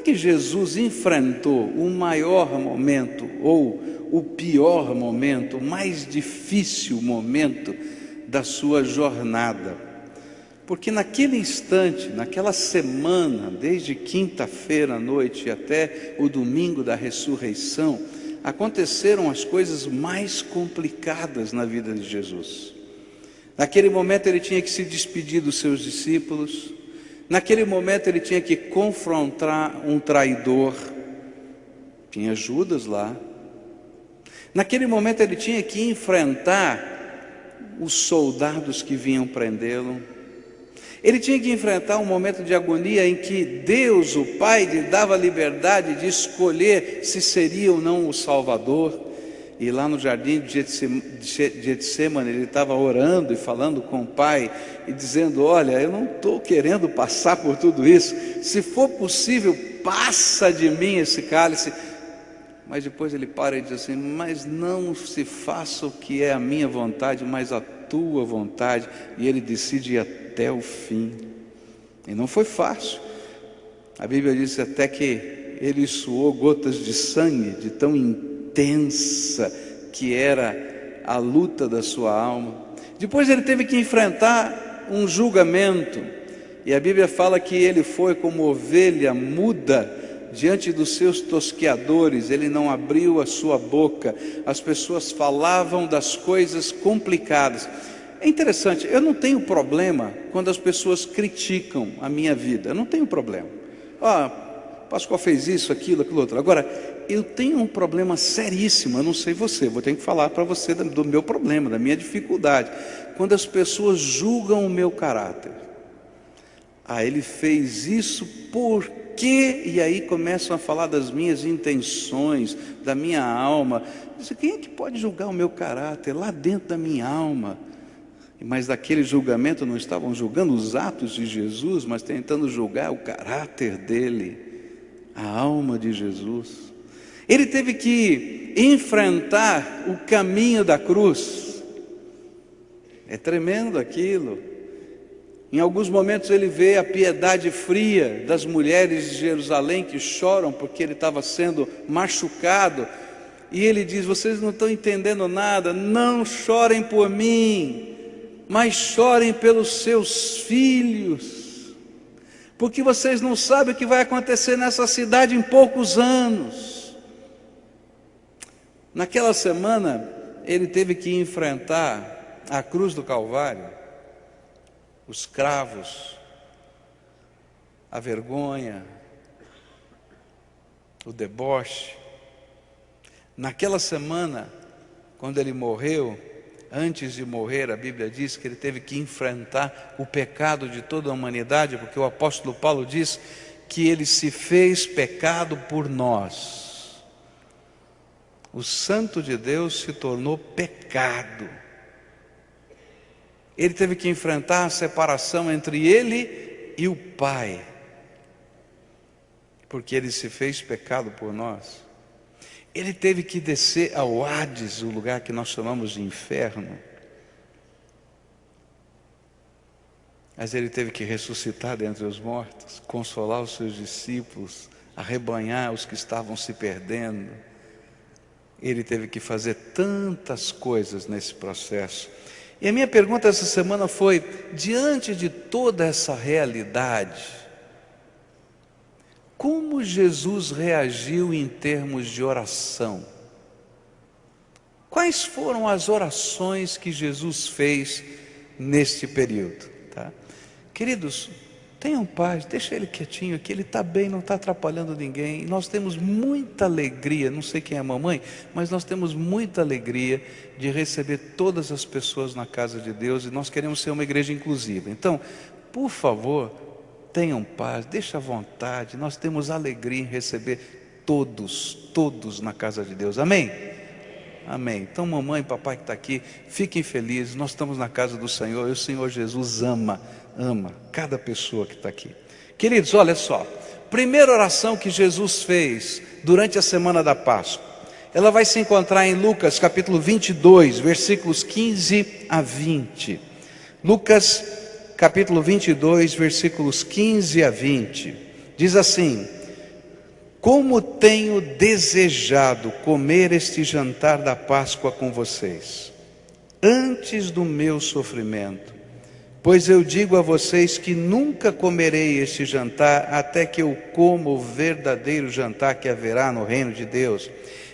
que Jesus enfrentou o maior momento, ou o pior momento, o mais difícil momento da sua jornada? Porque naquele instante, naquela semana, desde quinta-feira à noite até o domingo da ressurreição, aconteceram as coisas mais complicadas na vida de Jesus. Naquele momento ele tinha que se despedir dos seus discípulos. Naquele momento ele tinha que confrontar um traidor. Tinha Judas lá. Naquele momento ele tinha que enfrentar os soldados que vinham prendê-lo. Ele tinha que enfrentar um momento de agonia em que Deus, o Pai, lhe dava liberdade de escolher se seria ou não o Salvador. E lá no jardim de Getsêmani, ele estava orando e falando com o Pai e dizendo: olha, eu não estou querendo passar por tudo isso, se for possível, passa de mim esse cálice. Mas depois ele para e diz assim: mas não se faça o que é a minha vontade, mas a tua vontade. E ele decide ir até o fim. E não foi fácil. A Bíblia diz até que ele suou gotas de sangue, de tão intensa que era a luta da sua alma. Depois ele teve que enfrentar um julgamento. E a Bíblia fala que ele foi como ovelha muda diante dos seus tosqueadores. Ele não abriu a sua boca. As pessoas falavam das coisas complicadas. É interessante, eu não tenho problema quando as pessoas criticam a minha vida. Eu não tenho problema. Pascoal fez isso, aquilo, aquilo outro. Agora, eu tenho um problema seríssimo. Eu não sei você, vou ter que falar para você do meu problema, da minha dificuldade. Quando as pessoas julgam o meu caráter. Ele fez isso por quê? E aí começam a falar das minhas intenções, da minha alma. Quem é que pode julgar o meu caráter lá dentro da minha alma? Mas daquele julgamento não estavam julgando os atos de Jesus, mas tentando julgar o caráter dele, a alma de Jesus. Ele teve que enfrentar o caminho da cruz. É tremendo aquilo. Em alguns momentos ele vê a piedade fria das mulheres de Jerusalém que choram porque ele estava sendo machucado. E ele diz: vocês não estão entendendo nada, não chorem por mim, mas chorem pelos seus filhos, porque vocês não sabem o que vai acontecer nessa cidade em poucos anos. Naquela semana ele teve que enfrentar a cruz do Calvário, os cravos, a vergonha, o deboche. Naquela semana, quando ele morreu, antes de morrer, a Bíblia diz que ele teve que enfrentar o pecado de toda a humanidade, porque o apóstolo Paulo diz que ele se fez pecado por nós. O Santo de Deus se tornou pecado. Ele teve que enfrentar a separação entre ele e o Pai, porque ele se fez pecado por nós. Ele teve que descer ao Hades, o lugar que nós chamamos de inferno. Mas ele teve que ressuscitar dentre os mortos, consolar os seus discípulos, arrebanhar os que estavam se perdendo. Ele teve que fazer tantas coisas nesse processo. E a minha pergunta essa semana foi: diante de toda essa realidade, como Jesus reagiu em termos de oração? Quais foram as orações que Jesus fez neste período? Queridos, tenham paz, deixa ele quietinho aqui, ele está bem, não está atrapalhando ninguém. E nós temos muita alegria, não sei quem é a mamãe, mas nós temos muita alegria de receber todas as pessoas na casa de Deus, e nós queremos ser uma igreja inclusiva. Então, por favor, tenham paz, deixa à vontade, nós temos alegria em receber todos na casa de Deus, amém? Amém. Então mamãe e papai que está aqui, fiquem felizes, nós estamos na casa do Senhor, e o Senhor Jesus ama cada pessoa que está aqui. Queridos, olha só, primeira oração que Jesus fez durante a semana da Páscoa, ela vai se encontrar em Lucas capítulo 22, versículos 15 a 20. Lucas capítulo 22, versículos 15 a 20, diz assim: como tenho desejado comer este jantar da Páscoa com vocês, antes do meu sofrimento. Pois eu digo a vocês que nunca comerei este jantar até que eu coma o verdadeiro jantar que haverá no reino de Deus.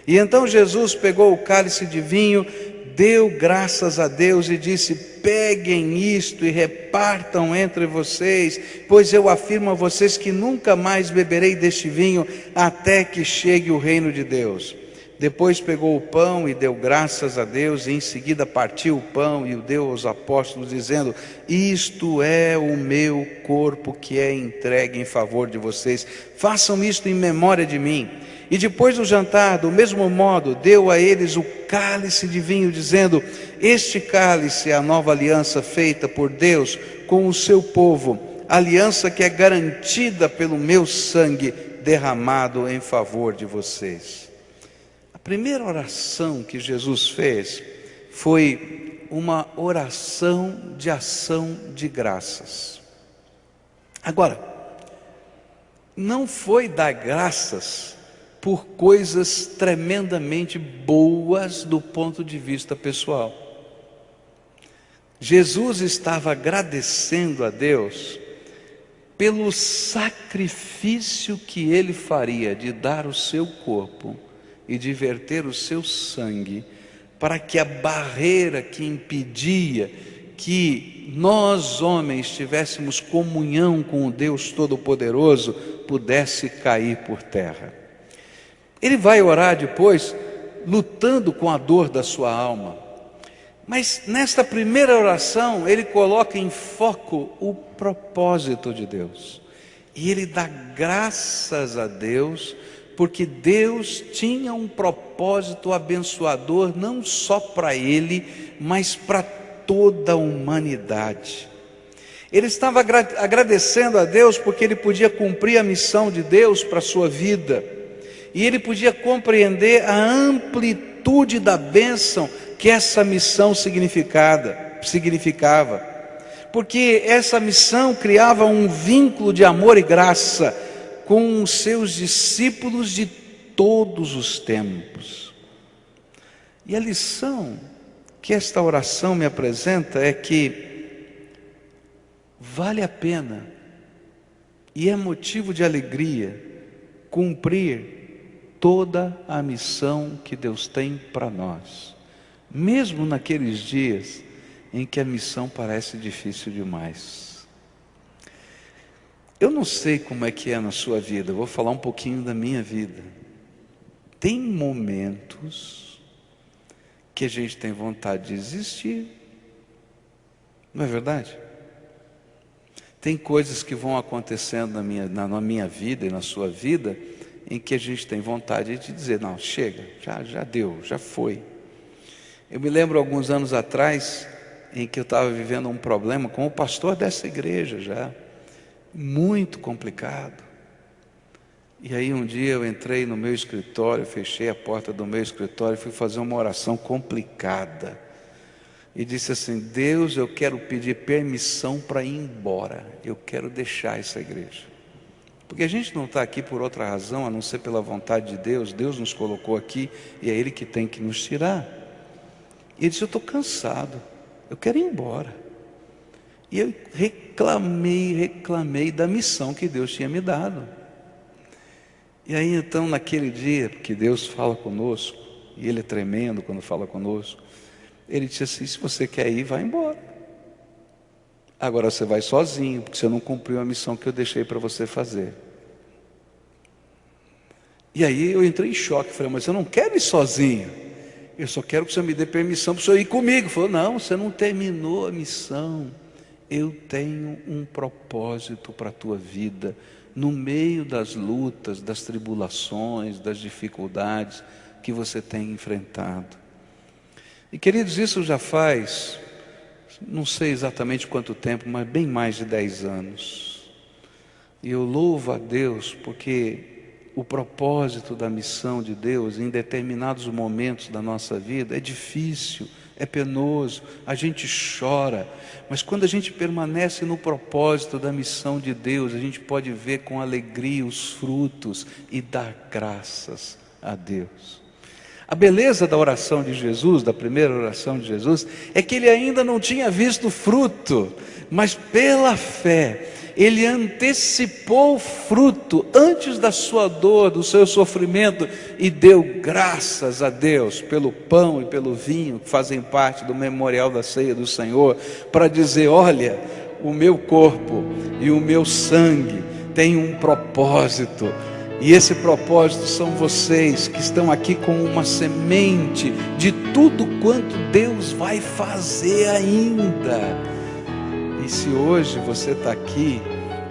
E então Jesus pegou o cálice de vinho, deu graças a Deus e disse: peguem isto e repartam entre vocês, pois eu afirmo a vocês que nunca mais beberei deste vinho até que chegue o reino de Deus. Depois pegou o pão e deu graças a Deus, e em seguida partiu o pão e o deu aos apóstolos, dizendo: isto é o meu corpo que é entregue em favor de vocês, façam isto em memória de mim. E depois do jantar, do mesmo modo, deu a eles o cálice de vinho, dizendo: este cálice é a nova aliança feita por Deus com o seu povo, aliança que é garantida pelo meu sangue derramado em favor de vocês. A primeira oração que Jesus fez foi uma oração de ação de graças. Agora, não foi dar graças por coisas tremendamente boas do ponto de vista pessoal. Jesus estava agradecendo a Deus pelo sacrifício que ele faria de dar o seu corpo e de verter o seu sangue, para que a barreira que impedia que nós homens tivéssemos comunhão com o Deus Todo-Poderoso pudesse cair por terra. Ele vai orar depois, lutando com a dor da sua alma. Mas nesta primeira oração, ele coloca em foco o propósito de Deus. E ele dá graças a Deus, porque Deus tinha um propósito abençoador, não só para ele, mas para toda a humanidade. Ele estava agradecendo a Deus porque ele podia cumprir a missão de Deus para a sua vida. E ele podia compreender a amplitude da bênção que essa missão significava. Porque essa missão criava um vínculo de amor e graça com os seus discípulos de todos os tempos. E a lição que esta oração me apresenta é que vale a pena e é motivo de alegria cumprir toda a missão que Deus tem para nós, mesmo naqueles dias em que a missão parece difícil demais. Eu não sei como é que é na sua vida, eu vou falar um pouquinho da minha vida. Tem momentos que a gente tem vontade de desistir, não é verdade? Tem coisas que vão acontecendo na minha vida e na sua vida, em que a gente tem vontade de dizer: não, chega, já deu, já foi. Eu me lembro alguns anos atrás, em que eu estava vivendo um problema com o pastor dessa igreja já, muito complicado. E aí um dia eu entrei no meu escritório, fechei a porta do meu escritório e fui fazer uma oração complicada. E disse assim: Deus, eu quero pedir permissão para ir embora, eu quero deixar essa igreja. Porque a gente não está aqui por outra razão, a não ser pela vontade de Deus. Deus nos colocou aqui e é Ele que tem que nos tirar. E ele disse: eu estou cansado, eu quero ir embora. E eu reclamei da missão que Deus tinha me dado. E aí então naquele dia que Deus fala conosco, e Ele é tremendo quando fala conosco, Ele disse assim: se você quer ir, vai embora. Agora você vai sozinho, porque você não cumpriu a missão que eu deixei para você fazer. E aí eu entrei em choque, falei: mas eu não quero ir sozinho, eu só quero que você me dê permissão para o senhor ir comigo. Ele falou: não, você não terminou a missão, eu tenho um propósito para a tua vida, no meio das lutas, das tribulações, das dificuldades que você tem enfrentado. E queridos, isso já faz, não sei exatamente quanto tempo, mas bem mais de 10 anos. E eu louvo a Deus porque o propósito da missão de Deus em determinados momentos da nossa vida é difícil, é penoso, a gente chora, mas quando a gente permanece no propósito da missão de Deus, a gente pode ver com alegria os frutos e dar graças a Deus. A beleza da oração de Jesus, da primeira oração de Jesus, é que ele ainda não tinha visto fruto, mas pela fé, ele antecipou o fruto antes da sua dor, do seu sofrimento, e deu graças a Deus pelo pão e pelo vinho que fazem parte do memorial da ceia do Senhor, para dizer: olha, o meu corpo e o meu sangue têm um propósito, e esse propósito são vocês que estão aqui com uma semente de tudo quanto Deus vai fazer ainda. E se hoje você está aqui,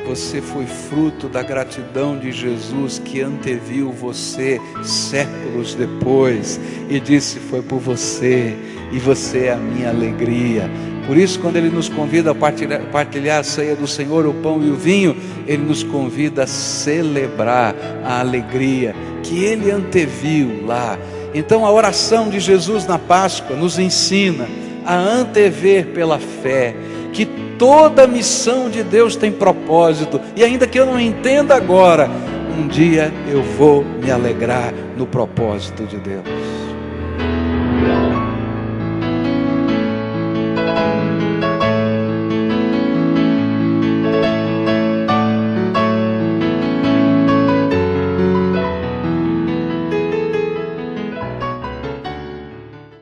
você foi fruto da gratidão de Jesus, que anteviu você séculos depois e disse: foi por você, e você é a minha alegria. Por isso, quando Ele nos convida a partilhar a ceia do Senhor, o pão e o vinho, Ele nos convida a celebrar a alegria que Ele anteviu lá. Então a oração de Jesus na Páscoa nos ensina a antever pela fé que toda a missão de Deus tem propósito, e ainda que eu não entenda agora, um dia eu vou me alegrar no propósito de Deus.